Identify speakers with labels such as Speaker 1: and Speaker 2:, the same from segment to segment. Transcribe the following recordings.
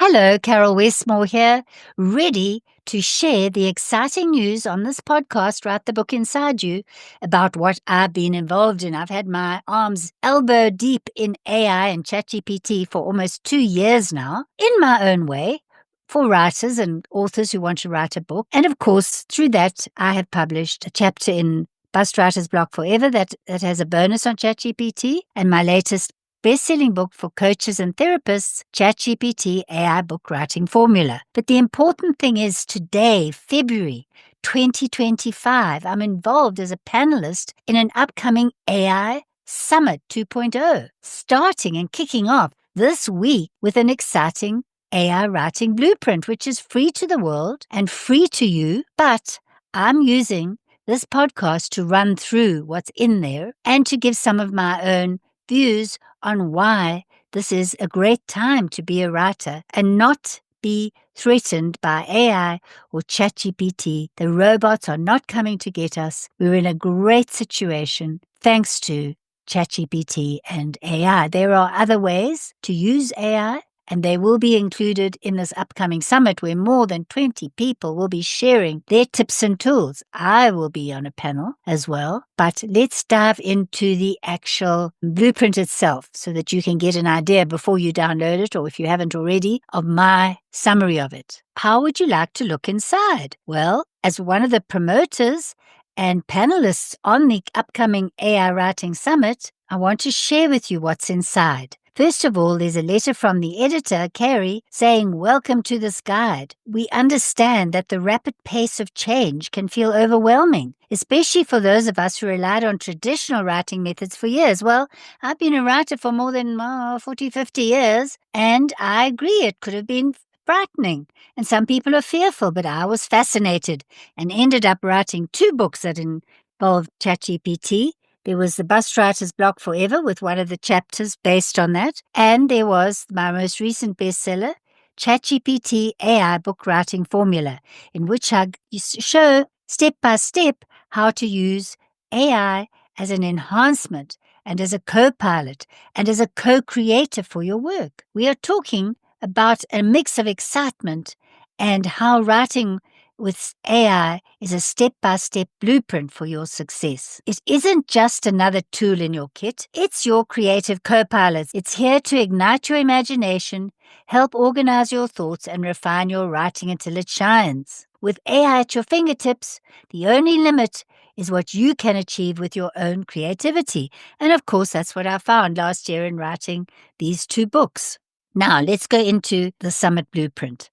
Speaker 1: Hello, Caryl Westmore here, ready to share the exciting news on this podcast, Write the Book Inside You, about what I've been involved in. I've had my arms elbow deep in AI and ChatGPT for almost 2 years now, in my own way, for writers and authors who want to write a book. And of course, through that, I have published a chapter in Bust Writer's Block Forever that has a bonus on ChatGPT, and my latest best-selling book for coaches and therapists, ChatGPT AI Book Writing Formula. But the important thing is today, February 2025, I'm involved as a panelist in an upcoming AI Summit 2.0, starting and kicking off this week with an exciting AI writing blueprint, which is free to the world and free to you, but I'm using this podcast to run through what's in there and to give some of my own views on why this is a great time to be a writer and not be threatened by AI or ChatGPT. The robots are not coming to get us. We're in a great situation thanks to ChatGPT and AI. There are other ways to use AI, and they will be included in this upcoming summit where more than 20 people will be sharing their tips and tools. I will be on a panel as well, but let's dive into the actual blueprint itself so that you can get an idea before you download it, or if you haven't already, of my summary of it. How would you like to look inside? Well, as one of the promoters and panelists on the upcoming AI Writing Summit, I want to share with you what's inside. First of all, there's a letter from the editor, Caryl, saying, "Welcome to this guide. We understand that the rapid pace of change can feel overwhelming, especially for those of us who relied on traditional writing methods for years." Well, I've been a writer for more than 40, 50 years, and I agree it could have been frightening, and some people are fearful, but I was fascinated and ended up writing 2 books that involved ChatGPT. There was the Bust Writer's Block Forever with one of the chapters based on that. And there was my most recent bestseller, ChatGPT AI Book Writing Formula, in which I show step by step how to use AI as an enhancement and as a co-pilot and as a co-creator for your work. We are talking about a mix of excitement and how writing with AI is a step-by-step blueprint for your success. It isn't just another tool in your kit. It's your creative co-pilot. It's here to ignite your imagination, help organize your thoughts, and refine your writing until it shines. With AI at your fingertips, the only limit is what you can achieve with your own creativity. And of course, that's what I found last year in writing these 2 books. Now, let's go into the Summit Blueprint.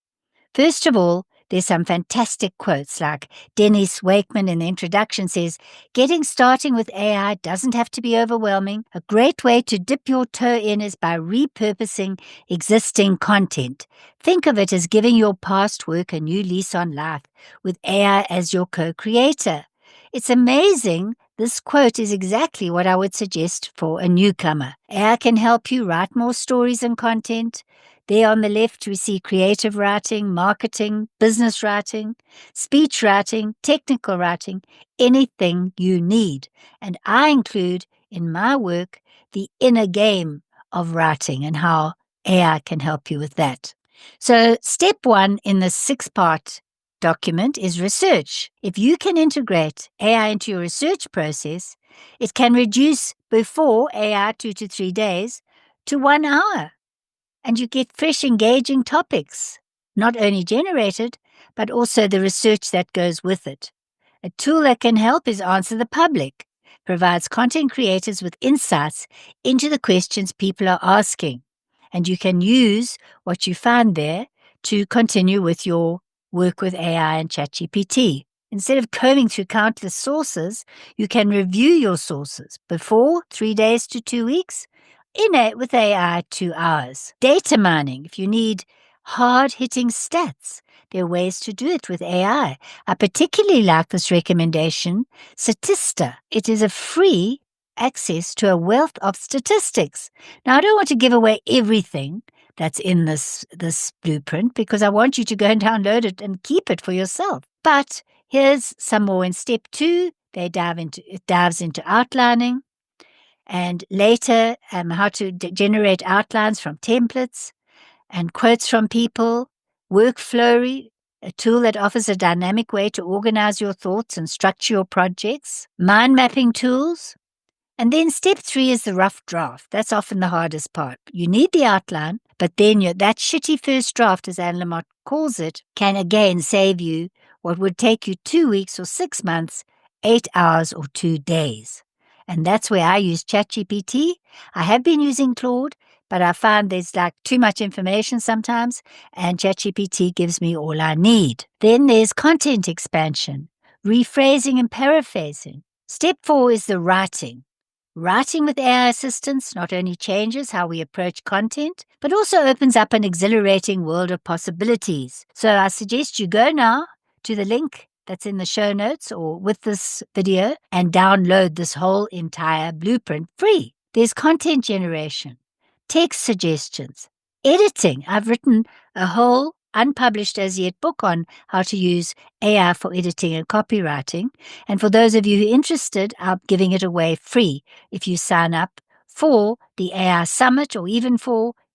Speaker 1: First of all, there's some fantastic quotes, like Dennis Wakeman in the introduction says, "Getting starting with AI doesn't have to be overwhelming. A great way to dip your toe in is by repurposing existing content. Think of it as giving your past work a new lease on life with AI as your co-creator." It's amazing. This quote is exactly what I would suggest for a newcomer. AI can help you write more stories and content. There on the left, we see creative writing, marketing, business writing, speech writing, technical writing, anything you need. And I include in my work the inner game of writing and how AI can help you with that. So step 1 in the 6-part document is research. If you can integrate AI into your research process, it can reduce before AI 2 to 3 days to 1 hour. And you get fresh, engaging topics, not only generated, but also the research that goes with it. A tool that can help is Answer the Public, provides content creators with insights into the questions people are asking. And you can use what you find there to continue with your work with AI and ChatGPT. Instead of combing through countless sources, you can review your sources before 3 days to 2 weeks, with AI 2 hours. Data mining, if you need hard-hitting stats, there are ways to do it with AI. I particularly like this recommendation, Statista. It is a free access to a wealth of statistics. Now, I don't want to give away everything that's in this blueprint because I want you to go and download it and keep it for yourself. But here's some more. In step 2, it dives into outlining, and later how to generate outlines from templates, and quotes from people, Workflowy, a tool that offers a dynamic way to organize your thoughts and structure your projects, mind mapping tools. And then step 3 is the rough draft. That's often the hardest part. You need the outline, but then that shitty first draft, as Anne Lamott calls it, can again save you what would take you 2 weeks or 6 months, 8 hours or 2 days. And that's where I use ChatGPT. I have been using Claude, but I find there's too much information sometimes, and ChatGPT gives me all I need. Then there's content expansion, rephrasing and paraphrasing. Step 4 is the writing. Writing with AI assistance not only changes how we approach content, but also opens up an exhilarating world of possibilities. So I suggest you go now to the link that's in the show notes or with this video and download this whole entire blueprint free. There's content generation, text suggestions, editing. I've written a whole unpublished as yet book on how to use AI for editing and copywriting. And for those of you who are interested, I'm giving it away free if you sign up for the AI Summit, or even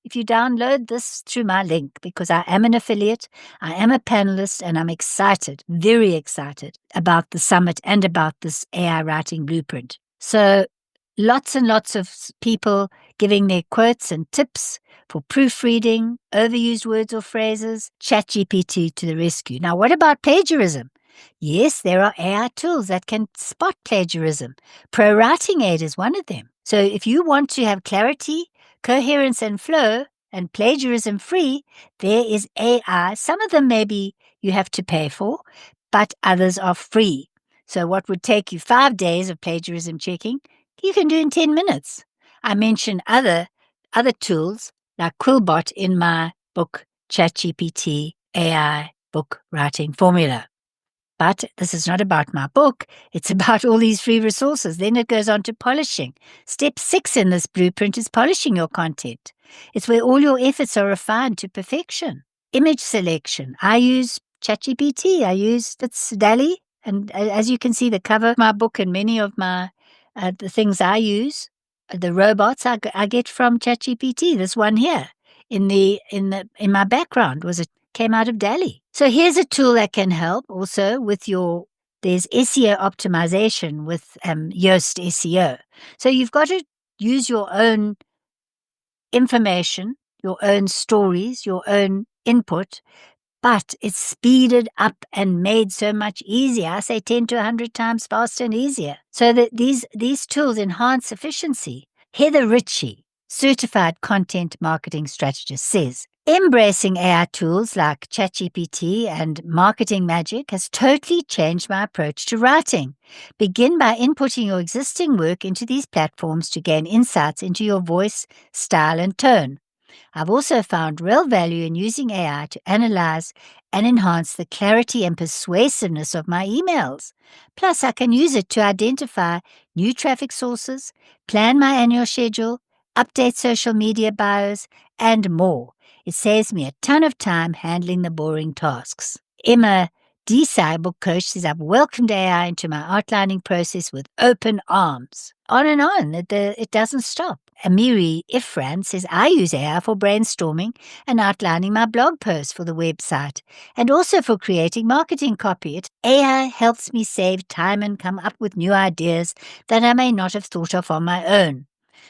Speaker 1: if you download this through my link, because I am an affiliate, I am a panelist, and I'm excited, very excited about the summit and about this AI writing blueprint. So lots and lots of people giving their quotes and tips for proofreading, overused words or phrases, ChatGPT to the rescue. Now, what about plagiarism? Yes, there are AI tools that can spot plagiarism. Pro Writing Aid is one of them. So if you want to have clarity, coherence and flow, and plagiarism free, there is AI. Some of them maybe you have to pay for, but others are free. So what would take you 5 days of plagiarism checking, you can do in 10 minutes. I mention other tools like Quillbot in my book, ChatGPT AI Book Writing Formula. But this is not about my book. It's about all these free resources. Then it goes on to polishing. Step 6 in this blueprint is polishing your content. It's where all your efforts are refined to perfection. Image selection. I use ChatGPT. I use DALL-E. And as you can see, the cover of my book and many of my the things I use, the robots I get from ChatGPT. This one here in my background came out of DALL-E. So here's a tool that can help also with there's SEO optimization with Yoast SEO. So you've got to use your own information, your own stories, your own input, but it's speeded up and made so much easier. I say 10 to 100 times faster and easier. So that these tools enhance efficiency. Heather Ritchie, certified content marketing strategist, says, embracing AI tools like ChatGPT and Marketing Magic has totally changed my approach to writing. Begin by inputting your existing work into these platforms to gain insights into your voice, style, and tone. I've also found real value in using AI to analyze and enhance the clarity and persuasiveness of my emails. Plus, I can use it to identify new traffic sources, plan my annual schedule, update social media bios, and more. It saves me a ton of time handling the boring tasks. Emma Desai, book coach, says, I've welcomed AI into my outlining process with open arms. On and on, it doesn't stop. Amiri Ifran says, I use AI for brainstorming and outlining my blog posts for the website, and also for creating marketing copy. AI helps me save time and come up with new ideas that I may not have thought of on my own.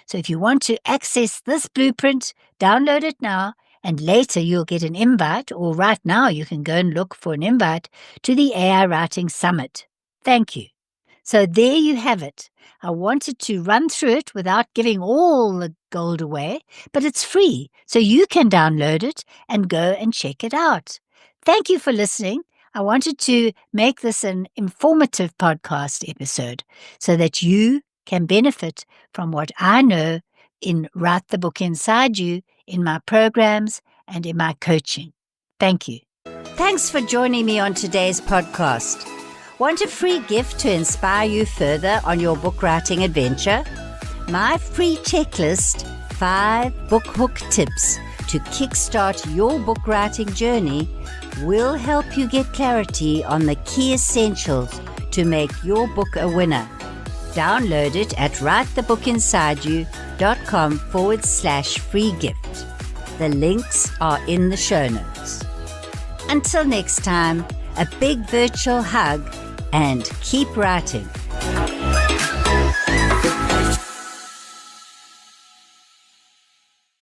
Speaker 1: So if you want to access this blueprint, download it now, and later you'll get an invite, or right now you can go and look for an invite to the AI Writing Summit. Thank you. So there you have it. I wanted to run through it without giving all the gold away, but it's free, so you can download it and go and check it out. Thank you for listening. I wanted to make this an informative podcast episode so that you can benefit from what I know in Write the Book Inside You, in my programs, and in my coaching. Thank you. Thanks for joining me on today's podcast. Want a free gift to inspire you further on your book writing adventure? My free checklist, 5 book hook tips to kickstart your book writing journey, will help you get clarity on the key essentials to make your book a winner. Download it at writethebookinsideyou.com/free gift. The links are in the show notes. Until next time, a big virtual hug and keep writing.